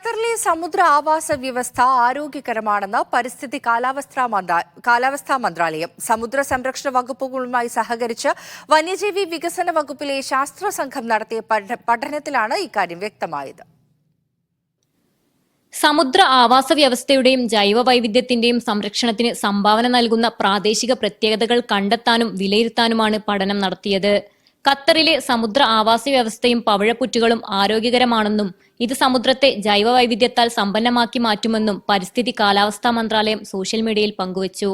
ഖത്തറിലെ സമുദ്ര ആവാസ വ്യവസ്ഥ ആരോഗ്യകരമാണെന്ന് പരിസ്ഥിതി കാലാവസ്ഥാ മന്ത്രാലയം. സമുദ്ര സംരക്ഷണ വകുപ്പുകളുമായി സഹകരിച്ച് വന്യജീവി വികസന വകുപ്പിലെ ശാസ്ത്ര സംഘം നടത്തിയ പഠനത്തിലാണ് ഇക്കാര്യം വ്യക്തമായത്. സമുദ്ര ആവാസ വ്യവസ്ഥയുടെയും ജൈവ വൈവിധ്യത്തിന്റെയും സംരക്ഷണത്തിന് സംഭാവന നൽകുന്ന പ്രാദേശിക പ്രത്യേകതകൾ കണ്ടെത്താനും വിലയിരുത്താനുമാണ് പഠനം നടത്തിയത്. ഖത്തറിലെ സമുദ്ര ആവാസ വ്യവസ്ഥയും പവിഴപ്പുറ്റുകളും ആരോഗ്യകരമാണെന്നും ഇത് സമുദ്രത്തെ ജൈവ വൈവിധ്യത്താൽ സമ്പന്നമാക്കി മാറ്റുമെന്നും പരിസ്ഥിതി കാലാവസ്ഥാ മന്ത്രാലയം സോഷ്യൽ മീഡിയയിൽ പങ്കുവച്ചു.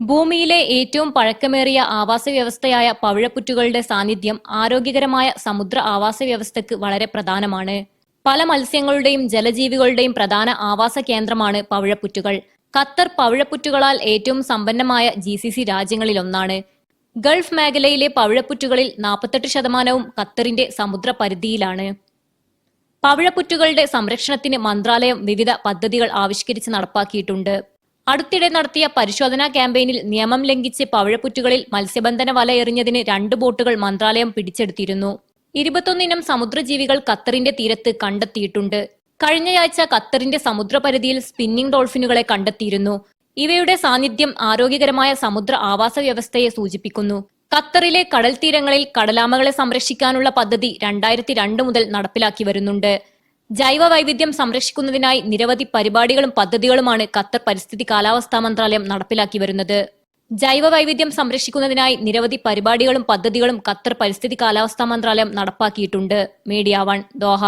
ഭൂമിയിലെ ഏറ്റവും പഴക്കമേറിയ ആവാസ വ്യവസ്ഥയായ പവിഴപ്പുറ്റുകളുടെ സാന്നിധ്യം ആരോഗ്യകരമായ സമുദ്ര ആവാസ വ്യവസ്ഥയ്ക്ക് വളരെ പ്രധാനമാണ്. പല മത്സ്യങ്ങളുടെയും ജലജീവികളുടെയും പ്രധാന ആവാസ കേന്ദ്രമാണ് പവിഴപ്പുറ്റുകൾ. ഖത്തർ പവിഴപ്പുറ്റുകളാൽ ഏറ്റവും സമ്പന്നമായ GCC രാജ്യങ്ങളിലൊന്നാണ്. ഗൾഫ് മേഖലയിലെ പവിഴപ്പുറ്റുകളിൽ 48% ഖത്തറിന്റെ സമുദ്ര പരിധിയിലാണ്. പവിഴപ്പുറ്റുകളുടെ സംരക്ഷണത്തിന് മന്ത്രാലയം വിവിധ പദ്ധതികൾ ആവിഷ്കരിച്ച് നടപ്പാക്കിയിട്ടുണ്ട്. അടുത്തിടെ നടത്തിയ പരിശോധനാ ക്യാമ്പയിനിൽ നിയമം ലംഘിച്ച് പവിഴപ്പുറ്റുകളിൽ മത്സ്യബന്ധന വല എറിഞ്ഞതിന് 2 ബോട്ടുകൾ മന്ത്രാലയം പിടിച്ചെടുത്തിരുന്നു. 21 ഇനം സമുദ്രജീവികൾ ഖത്തറിന്റെ തീരത്ത് കണ്ടെത്തിയിട്ടുണ്ട്. കഴിഞ്ഞയാഴ്ച ഖത്തറിന്റെ സമുദ്രപരിധിയിൽ സ്പിന്നിംഗ് ഡോൾഫിനുകളെ കണ്ടെത്തിയിരുന്നു. ഇവയുടെ സാന്നിധ്യം ആരോഗ്യകരമായ സമുദ്ര ആവാസ വ്യവസ്ഥയെ സൂചിപ്പിക്കുന്നു. ഖത്തറിലെ കടൽ തീരങ്ങളിൽ കടലാമകളെ സംരക്ഷിക്കാനുള്ള പദ്ധതി 2002 മുതൽ നടപ്പിലാക്കി വരുന്നുണ്ട്. ജൈവ വൈവിധ്യം സംരക്ഷിക്കുന്നതിനായി നിരവധി പരിപാടികളും പദ്ധതികളുമാണ് ഖത്തർ പരിസ്ഥിതി കാലാവസ്ഥാ മന്ത്രാലയം നടപ്പിലാക്കി വരുന്നത്. ജൈവ വൈവിധ്യം സംരക്ഷിക്കുന്നതിനായി നിരവധി പരിപാടികളും പദ്ധതികളും ഖത്തർ പരിസ്ഥിതി കാലാവസ്ഥാ മന്ത്രാലയം നടപ്പാക്കിയിട്ടുണ്ട്. Media 1 Doha.